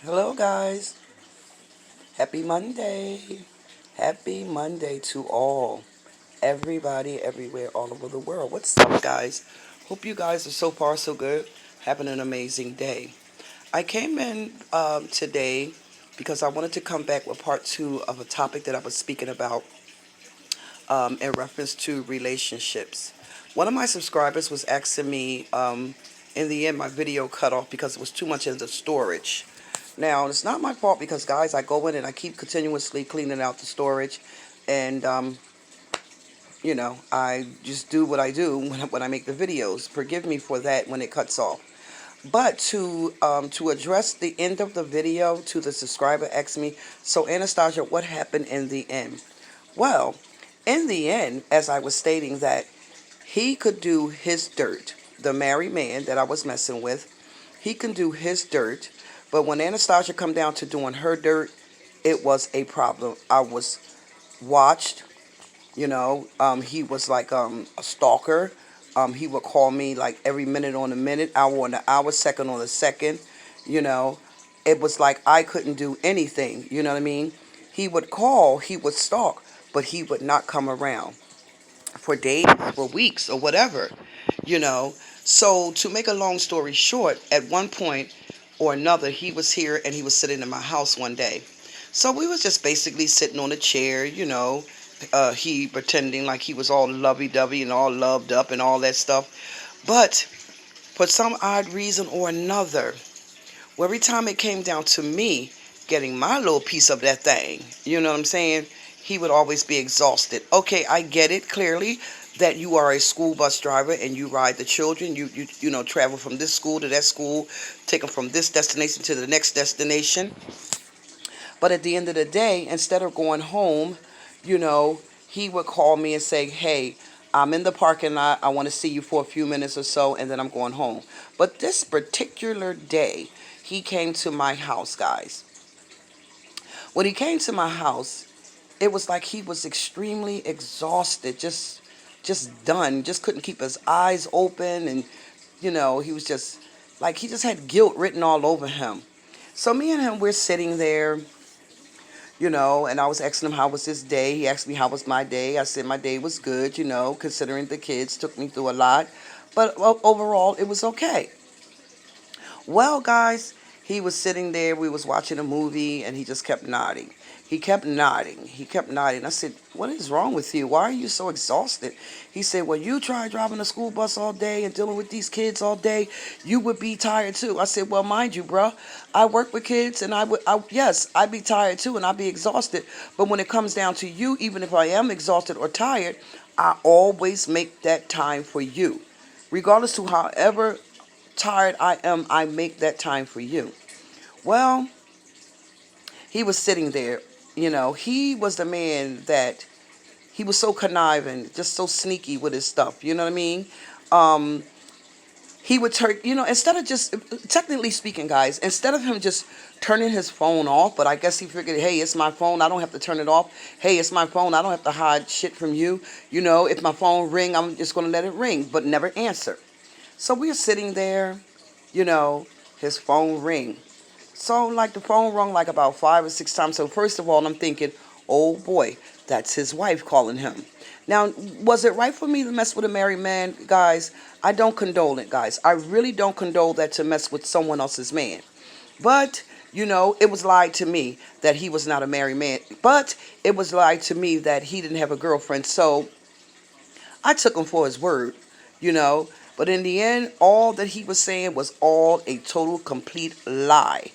Hello, guys. Happy Monday. Happy Monday to all. Everybody, everywhere, all over the world. What's up, guys? Hope you guys are so far so good. Having an amazing day. I came in today because I wanted to come back with part two of a topic that I was speaking about in reference to relationships. One of my subscribers was asking me, in the end, my video cut off because it was too much into storage. Now, it's not my fault because, guys, I go in and I keep continuously cleaning out the storage. And, I just do what I do when I make the videos. Forgive me for that when it cuts off. But to address the end of the video to the subscriber asked me, so Anastasia, what happened in the end? Well, in the end, as I was stating that he could do his dirt, the married man that I was messing with, he can do his dirt, but when Anastasia come down to doing her dirt, it was a problem. I was watched, he was like a stalker. He would call me like every minute on the minute, hour on the hour, second on the second. You know, it was like I couldn't do anything. You know what I mean? He would call, he would stalk, but he would not come around for days, for weeks, or whatever. You know. So to make a long story short, at one point or another, he was here and he was sitting in my house one day. So we was just basically sitting on a chair, he pretending like he was all lovey-dovey and all loved up and all that stuff. But for some odd reason or another, every time it came down to me getting my little piece of that thing, you know what I'm saying, he would always be exhausted. Okay, I get it clearly that you are a school bus driver and you ride the children. You travel from this school to that school, take them from this destination to the next destination. But at the end of the day, instead of going home, you know, he would call me and say, hey, I'm in the parking lot. I want to see you for a few minutes or so, and then I'm going home. But this particular day, he came to my house, guys. When he came to my house, it was like he was extremely exhausted, just done, just couldn't keep his eyes open, and he was just like he just had guilt written all over him. So me and him, we're sitting there, and I was asking him how was his day. He asked me how was my day. I said my day was good, considering the kids took me through a lot, but overall it was okay. Well, guys, he was sitting there. We was watching a movie, and he just kept nodding. He kept nodding. He kept nodding. I said, "What is wrong with you? Why are you so exhausted?" He said, "Well, you try driving a school bus all day and dealing with these kids all day. You would be tired too." I said, "Well, mind you, bro, I work with kids, and yes, I'd be tired too, and I'd be exhausted. But when it comes down to you, even if I am exhausted or tired, I always make that time for you, regardless to however tired I am, I make that time for you." Well, he was sitting there. He was the man that he was so conniving, just so sneaky with his stuff. You know what I mean? Um, he would turn, instead of just, technically speaking, guys, instead of him just turning his phone off, but I guess he figured, hey, it's my phone, I don't have to turn it off. Hey, it's my phone, I don't have to hide shit from you. If my phone ring, I'm just going to let it ring, but never answer. So we're sitting there, you know, his phone ring. So like the phone rung like about 5 or 6 times. So first of all, I'm thinking, oh boy, that's his wife calling him. Now, was it right for me to mess with a married man, guys? I don't condone it, guys. I really don't condone that, to mess with someone else's man. But, it was lied to me that he was not a married man. But it was lied to me that he didn't have a girlfriend. So I took him for his word, you know. But in the end, all that he was saying was all a total, complete lie.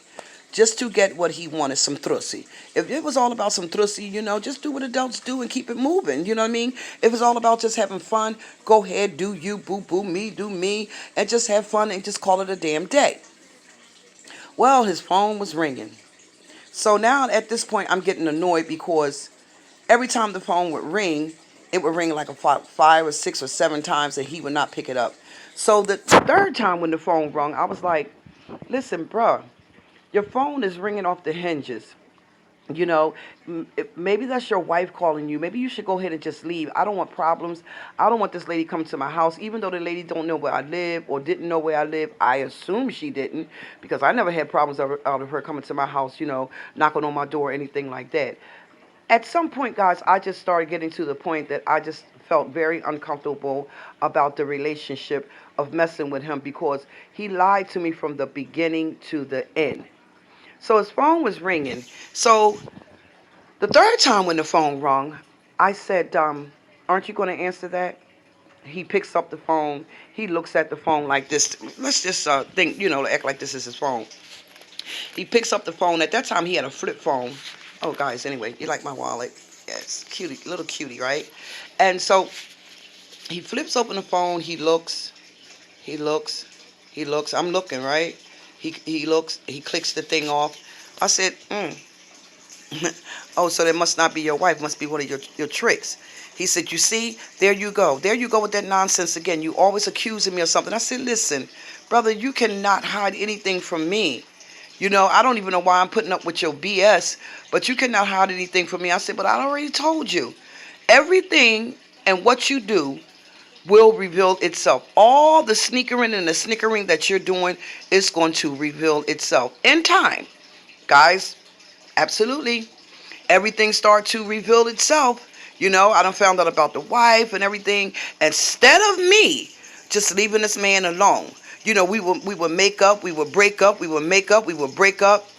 Just to get what he wanted, some trussy. If it was all about some trussy, just do what adults do and keep it moving. You know what I mean? If it's all about just having fun, go ahead, do you, boo boo, me, do me, and just have fun and just call it a damn day. Well, his phone was ringing. So now at this point, I'm getting annoyed because every time the phone would ring, it would ring like a 5 or 6 or 7 times, and he would not pick it up. So the third time when the phone rung, I was like, listen, bruh, your phone is ringing off the hinges. You know, maybe that's your wife calling you. Maybe you should go ahead and just leave. I don't want problems. I don't want this lady coming to my house, even though the lady don't know where I live or didn't know where I live. I assume she didn't, because I never had problems out of her coming to my house, knocking on my door or anything like that. At some point, guys, I just started getting to the point that I just felt very uncomfortable about the relationship of messing with him, because he lied to me from the beginning to the end. So his phone was ringing. So the third time when the phone rung, I said, aren't you going to answer that? He picks up the phone. He looks at the phone like this. Let's just think, act like this is his phone. He picks up the phone. At that time, he had a flip phone. Oh, guys, anyway, you like my wallet? Yes, cutie, little cutie, right? And so he flips open the phone. He looks. He looks. He looks. I'm looking, right? He looks. He clicks the thing off. I said, oh, so that must not be your wife. Must be one of your tricks. He said, you see, there you go. There you go with that nonsense again. You always accusing me of something. I said, listen, brother, you cannot hide anything from me. I don't even know why I'm putting up with your BS, but you cannot hide anything from me. I said, but I already told you. Everything and what you do will reveal itself. All the sneakering and the snickering that you're doing is going to reveal itself in time. Guys, absolutely. Everything start to reveal itself. I done found out about the wife and everything. Instead of me just leaving this man alone, we would make up, we would break up, we would make up, we would break up.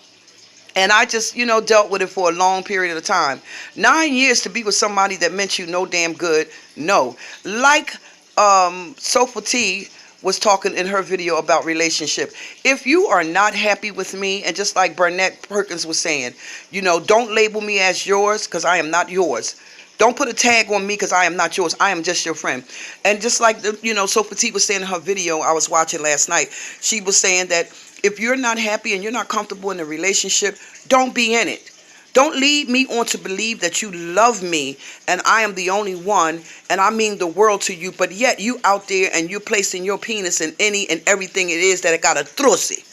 And I just, dealt with it for a long period of time. 9 years to be with somebody that meant you no damn good. No. Like Sofa T was talking in her video about relationship. If you are not happy with me, and just like Burnett Perkins was saying, don't label me as yours, because I am not yours. Don't put a tag on me, because I am not yours. I am just your friend. And just like Sofa T was saying in her video I was watching last night, she was saying that if you're not happy and you're not comfortable in a relationship, don't be in it. Don't lead me on to believe that you love me and I am the only one and I mean the world to you, but yet you out there and you're placing your penis in any and everything it is that it got a trussy.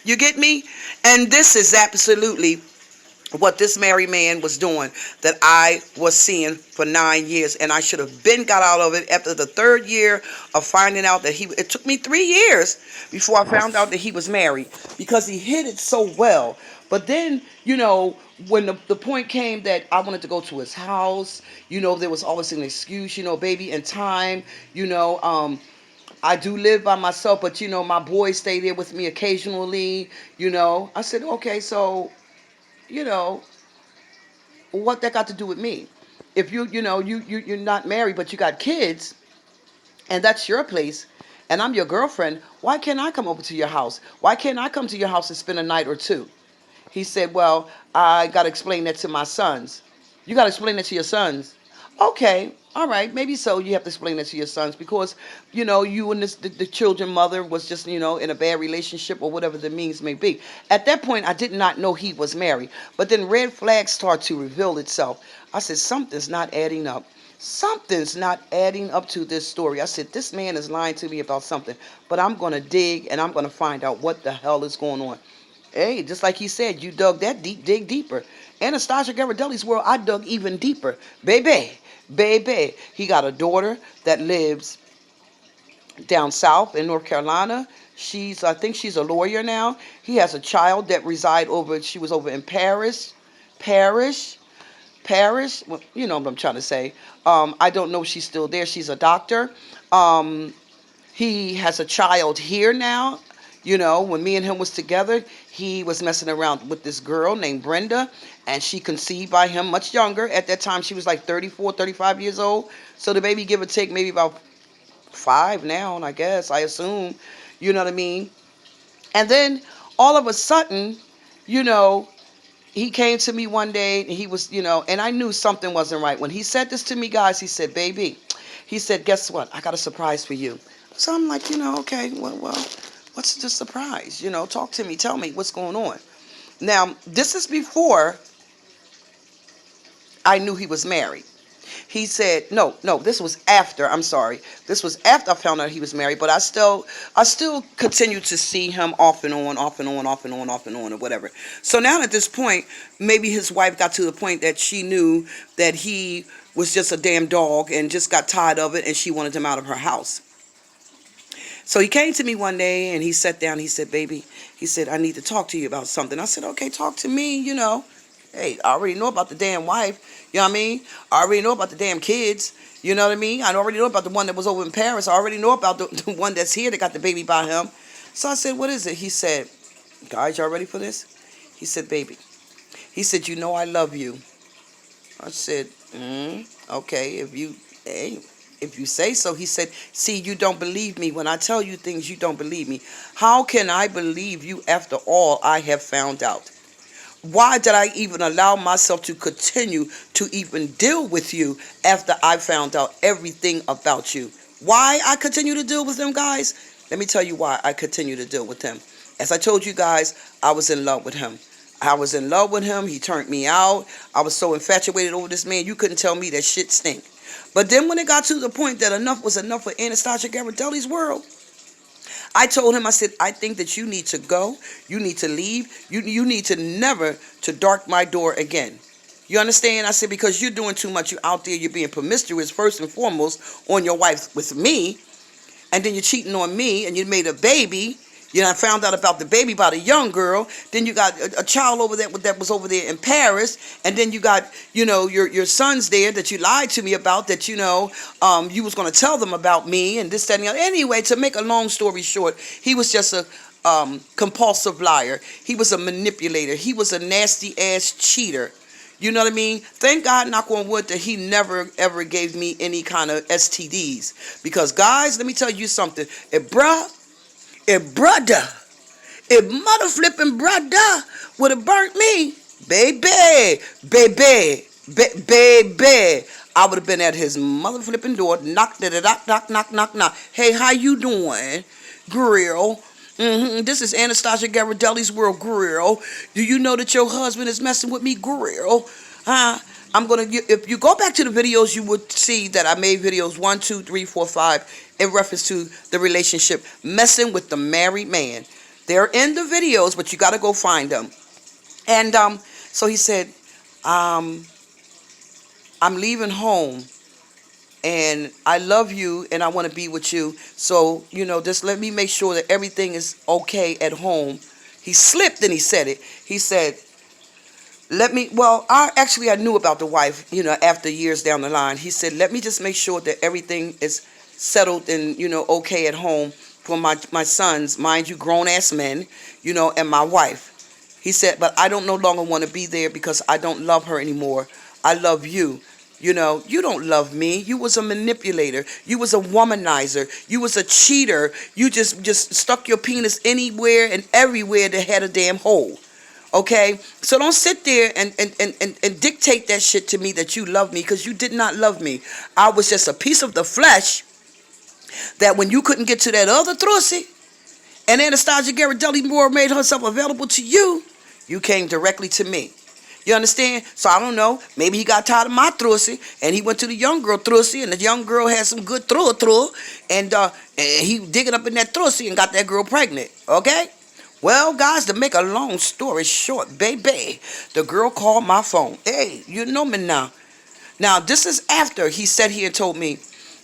You get me? And this is absolutely what this married man was doing that I was seeing for 9 years, and I should have been got out of it after the third year of finding out that it took me 3 years before I found out that he was married, because he hid it so well. But then, when the point came that I wanted to go to his house, there was always an excuse, baby, in time, I do live by myself, but my boys stay there with me occasionally, I said, okay, so you know, what that got to do with me? If you're not married, but you got kids, and that's your place, and I'm your girlfriend, why can't I come over to your house? Why can't I come to your house and spend a night or two? He said, well, I got to explain that to my sons. You got to explain that to your sons. Okay, all right, maybe so. You have to explain that to your sons because, you and the children mother was just, in a bad relationship or whatever the means may be. At that point, I did not know he was married. But then red flags start to reveal itself. I said, something's not adding up. Something's not adding up to this story. I said, this man is lying to me about something. But I'm going to dig and I'm going to find out what the hell is going on. Hey, just like he said, you dug that deep, dig deeper. Anastasia GHIRADELLI'S world, I dug even deeper. Baby. He got a daughter that lives down south in North Carolina. I think she's a lawyer now. He has a child that she was over in Paris. Well, you know what I'm trying to say. I don't know if she's still there. She's a doctor. He has a child here now. When me and him was together, he was messing around with this girl named Brenda, and she conceived by him much younger. At that time, she was like 34, 35 years old. So the baby, give or take, maybe about 5 now, I guess, I assume. You know what I mean? And then all of a sudden, he came to me one day, and he was, and I knew something wasn't right. When he said this to me, guys, he said, baby, he said, guess what? I got a surprise for you. So I'm like, okay, well, what's the surprise? Talk to me. Tell me what's going on. Now, this is before I knew he was married. He said, no, this was after. I'm sorry. This was after I found out he was married, but I still continued to see him off and on, off and on, off and on, off and on, or whatever. So now at this point, maybe his wife got to the point that she knew that he was just a damn dog and just got tired of it, and she wanted him out of her house. So he came to me one day and he sat down. He said, baby, he said, I need to talk to you about something. I said, okay, talk to me, Hey, I already know about the damn wife. You know what I mean? I already know about the damn kids. You know what I mean? I already know about the one that was over in Paris. I already know about the one that's here that got the baby by him. So I said, what is it? He said, guys, y'all ready for this? He said, baby. He said, you know I love you. I said, okay, if you say so. He said, see, you don't believe me. When I tell you things, you don't believe me. How can I believe you after all I have found out? Why did I even allow myself to continue to even deal with you after I found out everything about you? Why I continue to deal with them, guys? Let me tell you why I continue to deal with them. As I told you guys, I was in love with him. I was in love with him. He turned me out. I was so infatuated over this man. You couldn't tell me that shit stink. But then when it got to the point that enough was enough for Anastasia GHIRADELLI'S world, I told him, I said, I think that you need to go. You need to leave. You need to never to dark my door again. You understand? I said, because you're doing too much. You're out there. You're being promiscuous first and foremost on your wife with me. And then you're cheating on me and you made a baby. I found out about the baby by the young girl. Then you got a child over there that was over there in Paris. And then you got, your sons there that you lied to me about that, you was going to tell them about me and this, that, and the other. Anyway, to make a long story short, he was just a compulsive liar. He was a manipulator. He was a nasty ass cheater. You know what I mean? Thank God, knock on wood, that he never, ever gave me any kind of STDs. Because, guys, let me tell you something. If brother, if mother flipping brother would have burnt me, baby, I would have been at his mother flipping door, knock, knock. Hey, how you doing, girl? This is Anastasia GHIRADELLI'S world, girl. Do you know that your husband is messing with me, girl? If you go back to the videos, you would see that I made videos 1, 2, 3, 4, 5 in reference to the relationship, messing with the married man. They're in the videos, but you got to go find them. And so he said, I'm leaving home, and I love you, and I want to be with you. So, just let me make sure that everything is okay at home. He slipped and he said it. He said, I knew about the wife, after years down the line. He said, let me just make sure that everything is settled and, okay at home for my sons, mind you, grown-ass men, and my wife. He said, but I don't no longer want to be there because I don't love her anymore. I love you. You don't love me. You was a manipulator. You was a womanizer. You was a cheater. You just stuck your penis anywhere and everywhere that had a damn hole. Okay, so don't sit there and dictate that shit to me that you love me, because you did not love me. I was just a piece of the flesh that when you couldn't get to that other trussy and Anastasia GHIRADELLI more made herself available to you, you came directly to me. You understand? So I don't know. Maybe he got tired of my trussy and he went to the young girl trussy, and the young girl had some good throw, and he digging up in that trussy and got that girl pregnant. Okay? Well, guys, to make a long story short, baby, the girl called my phone. Hey, you know me now. Now, this is after he sat here and told me,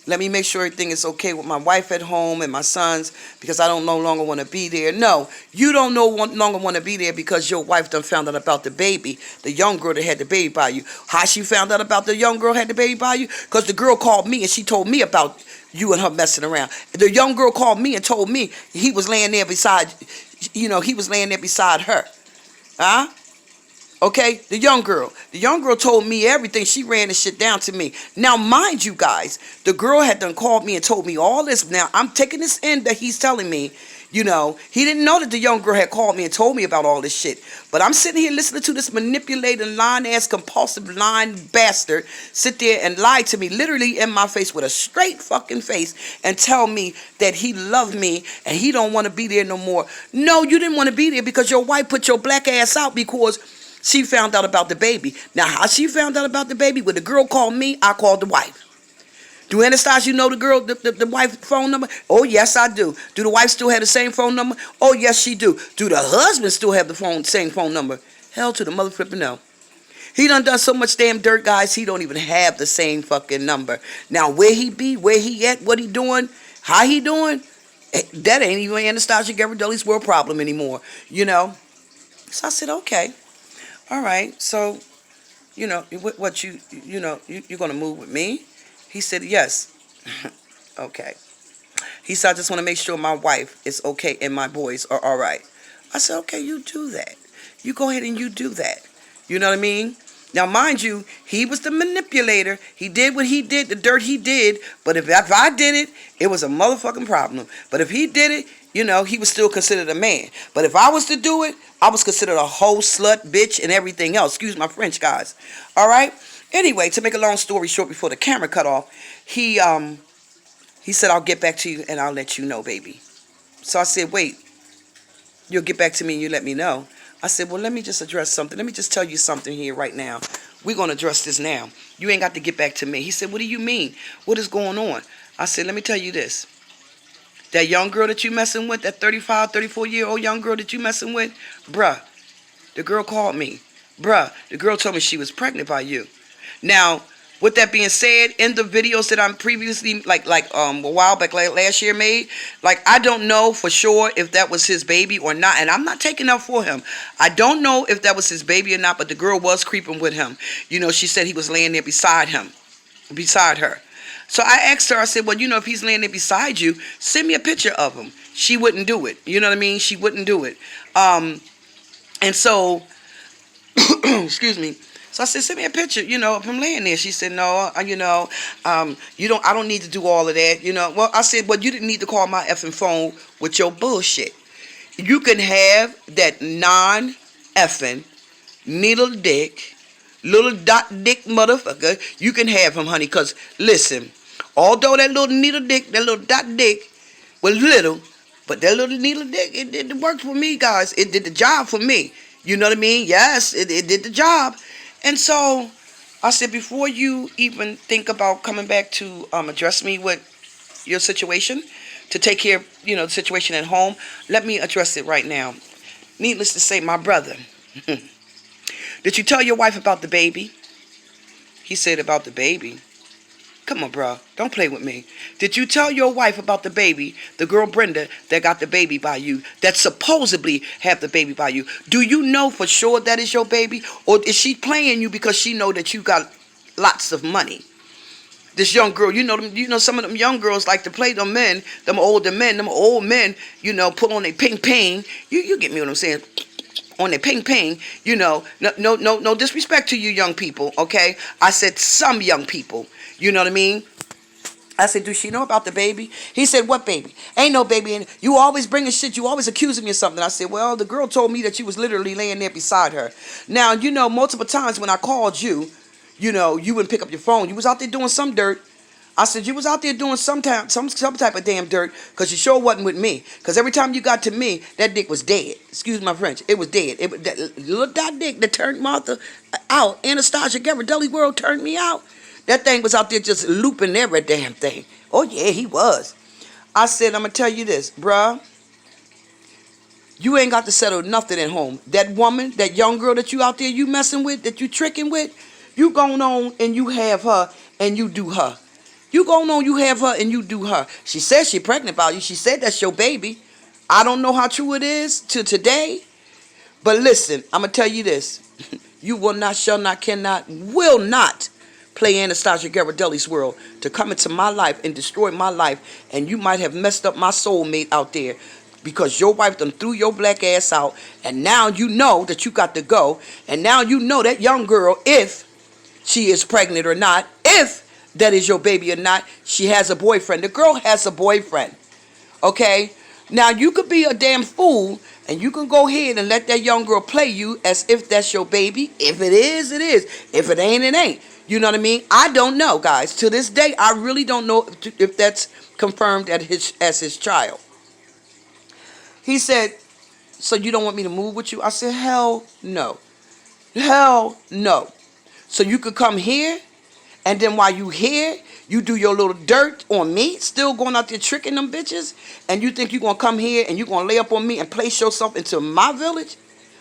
let me make sure everything is okay with my wife at home and my sons, because I don't no longer want to be there. No, you don't no longer want to be there because your wife done found out about the baby, the young girl that had the baby by you. How she found out about the young girl had the baby by you? Because the girl called me and she told me about you and her messing around. The young girl called me and told me he was laying there beside, he was laying there beside her. Huh? Okay, the young girl told me everything. She ran the shit down to me. Now, mind you guys, the girl had done called me and told me all this. Now, I'm taking this in that he's telling me, he didn't know that the young girl had called me and told me about all this shit. But I'm sitting here listening to this manipulating, lying-ass, compulsive, lying bastard sit there and lie to me, literally in my face with a straight fucking face, and tell me that he loved me and he don't want to be there no more. No, you didn't want to be there because your wife put your black ass out because She found out about the baby. Now, how she found out about the baby? When the girl called me, I called the wife. Do Anastasia know the girl, the wife's phone number? Oh, yes, I do. Do the wife still have the same phone number? Oh, yes, she do. Do the husband still have the same phone number? Hell to the mother flipping no. He done so much damn dirt, guys, he don't even have the same fucking number. Now, where he be, where he at, what he doing, how he doing, that ain't even Anastasia GHIRADELLI'S world problem anymore, you know? So I said, okay, all right, so, you know, what you know, you're going to move with me? He said, yes. Okay. He said, I just want to make sure my wife is okay and my boys are all right. I said, okay, you do that. You go ahead and you do that. You know what I mean? Now, mind you, he was the manipulator. He did what he did, the dirt he did. But if I did it, it was a motherfucking problem. But if he did it, you know, he was still considered a man. But if I was to do it, I was considered a hoe, slut, bitch, and everything else. Excuse my French, guys. All right? Anyway, to make a long story short, before the camera cut off, he said, I'll get back to you and I'll let you know, baby. So I said, wait, you'll get back to me and you let me know. I said, well, let me just address something. Let me just tell you something here right now. We're going to address this now. You ain't got to get back to me. He said, what do you mean? What is going on? I said, let me tell you this. That young girl that you messing with, that 35, 34-year-old young girl that you messing with, bruh, the girl called me. Bruh, the girl told me she was pregnant by you. Now, with that being said, in the videos that I'm previously, like a while back, like last year made, like, I don't know for sure if that was his baby or not, and I'm not taking up for him. I don't know if that was his baby or not, but the girl was creeping with him. You know, she said he was laying there beside her. So I asked her, I said, well, you know, if he's laying there beside you, send me a picture of him. She wouldn't do it. You know what I mean? She wouldn't do it. And so, excuse me. So I said, send me a picture, you know, of him laying there. She said, no, you know, I don't need to do all of that, you know. Well, I said, well, you didn't need to call my effing phone with your bullshit. You can have that non-effing, needle dick, little dot dick motherfucker. You can have him, honey, because, listen, although that little needle dick, that little dot dick was little, but that little needle dick, it worked for me, guys. It did the job for me. You know what I mean? Yes, it did the job. And so I said, before you even think about coming back to address me with your situation, to take care of, you know, the situation at home, let me address it right now. Needless to say, my brother, did you tell your wife about the baby? He said, about the baby? Come on, bro. Don't play with me. Did you tell your wife about the baby, the girl Brenda that got the baby by you, that supposedly have the baby by you? Do you know for sure that is your baby? Or is she playing you because she know that you got lots of money? This young girl, you know some of them young girls like to play them men, them older men, them old men, you know, put on their ping ping. You get me what I'm saying? On their ping ping, you know, no disrespect to you young people, okay? I said some young people. You know what I mean? I said, does she know about the baby? He said, what baby? Ain't no baby in it. You always bringing shit. You always accusing me of something. I said, well, the girl told me that you was literally laying there beside her. Now, you know, multiple times when I called you, you know, you wouldn't pick up your phone. You was out there doing some dirt. I said, you was out there doing some type of damn dirt because you sure wasn't with me. Because every time you got to me, that dick was dead. Excuse my French. It was dead. That little dot dick that turned Martha out. Anastasia GHIRADELLI'S world turned me out. That thing was out there just looping every damn thing. Oh, yeah, he was. I said, I'm going to tell you this, bruh. You ain't got to settle nothing at home. That woman, that young girl that you out there you messing with, that you tricking with, you going on and you have her and you do her. You going on, you have her and you do her. She says she pregnant about you. She said that's your baby. I don't know how true it is to today. But listen, I'm going to tell you this. You will not, shall not, cannot, will not play Anastasia GHIRADELLI'S world to come into my life and destroy my life, and you might have messed up my soulmate out there because your wife done threw your black ass out, and now you know that you got to go, and now you know that young girl, if she is pregnant or not, if that is your baby or not, she has a boyfriend. The girl has a boyfriend, okay? Now, you could be a damn fool, and you can go ahead and let that young girl play you as if that's your baby. If it is, it is. If it ain't, it ain't. You know what I mean? I don't know, guys. To this day, I really don't know if that's confirmed as his child. He said, so you don't want me to move with you? I said, hell no. Hell no. So you could come here, and then while you here, you do your little dirt on me, still going out there tricking them bitches, and you think you're going to come here and you're going to lay up on me and place yourself into my village?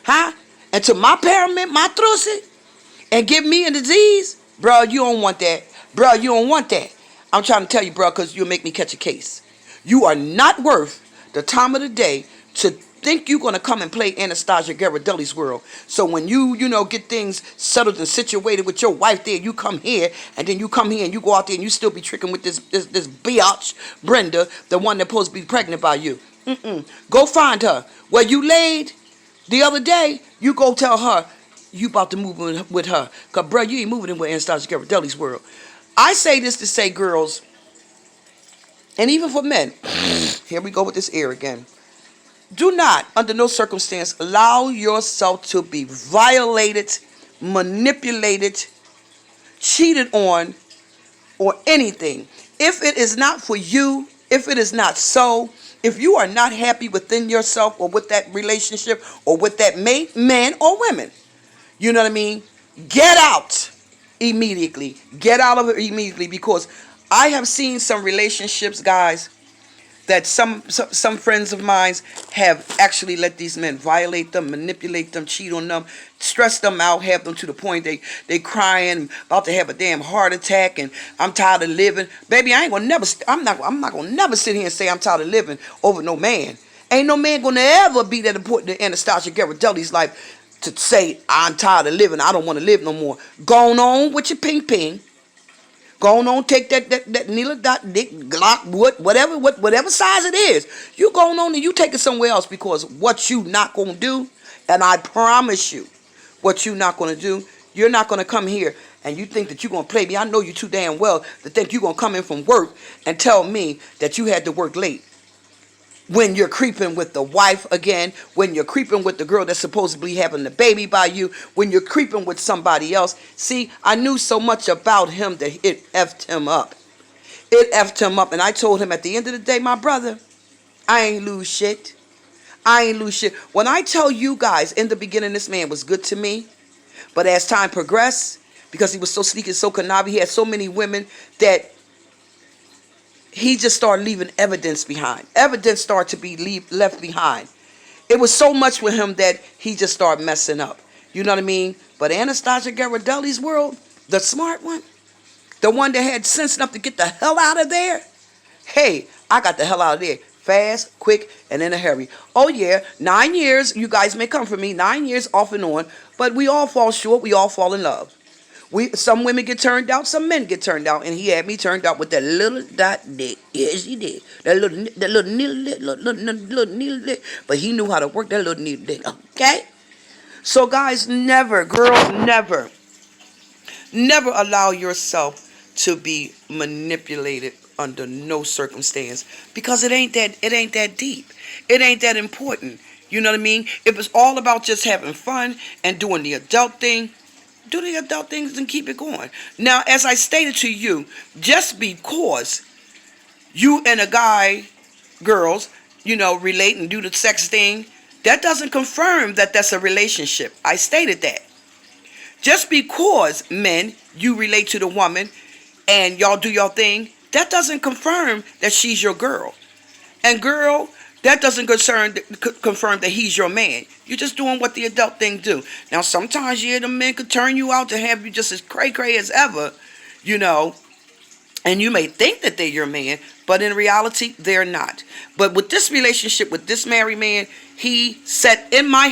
Huh? Into my pyramid, my trussy, and give me a disease? Bro, you don't want that. Bro, you don't want that. I'm trying to tell you, bro, because you'll make me catch a case. You are not worth the time of the day to think you're going to come and play Anastasia GHIRADELLI'S world. So when you get things settled and situated with your wife there, you come here, and then you come here and you go out there and you still be tricking with this biatch, Brenda, the one that's supposed to be pregnant by you. Go find her. Where you laid the other day, you go tell her you about to move in with her. Because, bro, you ain't moving in with Anastasia GHIRADELLI'S world. I say this to say, girls, and even for men, here we go with this ear again. Do not, under no circumstance, allow yourself to be violated, manipulated, cheated on, or anything. If it is not for you, if it is not so, if you are not happy within yourself or with that relationship or with that mate, man or women, you know what I mean? Get out immediately. Get out of it immediately, because I have seen some relationships, guys, that some friends of mine have actually let these men violate them, manipulate them, cheat on them, stress them out, have them to the point they crying, about to have a damn heart attack, and I'm tired of living. Baby, I'm not gonna never sit here and say I'm tired of living over no man. Ain't no man gonna ever be that important to Anastasia GHIRADELLI'S life to say I'm tired of living, I don't want to live no more. Going on with your ping. Going on, take that needle dot dick Glock wood, whatever size it is. You going on and you take it somewhere else, because what you not gonna do, and I promise you, what you not gonna do, you're not gonna come here and you think that you're gonna play me. I know you too damn well to think you're gonna come in from work and tell me that you had to work late. When you're creeping with the wife again, when you're creeping with the girl that's supposedly having the baby by you, when you're creeping with somebody else. See, I knew so much about him that it effed him up. It effed him up. And I told him at the end of the day, my brother, I ain't lose shit. I ain't lose shit. When I tell you guys, in the beginning, this man was good to me. But as time progressed, because he was so sneaky, so conniving, he had so many women that he just started leaving evidence behind. Evidence started to be left behind. It was so much with him that he just started messing up. You know what I mean? But Anastasia GHIRADELLI'S world, the smart one, the one that had sense enough to get the hell out of there. Hey, I got the hell out of there. Fast, quick, and in a hurry. Oh yeah, 9 years, you guys may come for me, 9 years off and on, but we all fall short, we all fall in love. Some women get turned out, some men get turned out, and he had me turned out with that little dot dick. Yes, he did. That little needle dick. But he knew how to work that little needle dick. Okay? So guys, never, girls, never allow yourself to be manipulated under no circumstance, because it ain't that deep. It ain't that important. You know what I mean? If it's all about just having fun and doing the adult thing, do the adult things and keep it going. Now, as I stated to you, just because you and a guy, girls, relate and do the sex thing, that doesn't confirm that that's a relationship. I stated that. Just because, men, you relate to the woman and y'all do your thing, that doesn't confirm that she's your girl. And girl, that doesn't confirm that he's your man. You're just doing what the adult thing do. Now, sometimes, yeah, the men could turn you out to have you just as cray-cray as ever, and you may think that they're your man, but in reality, they're not. But with this relationship, with this married man, he set in my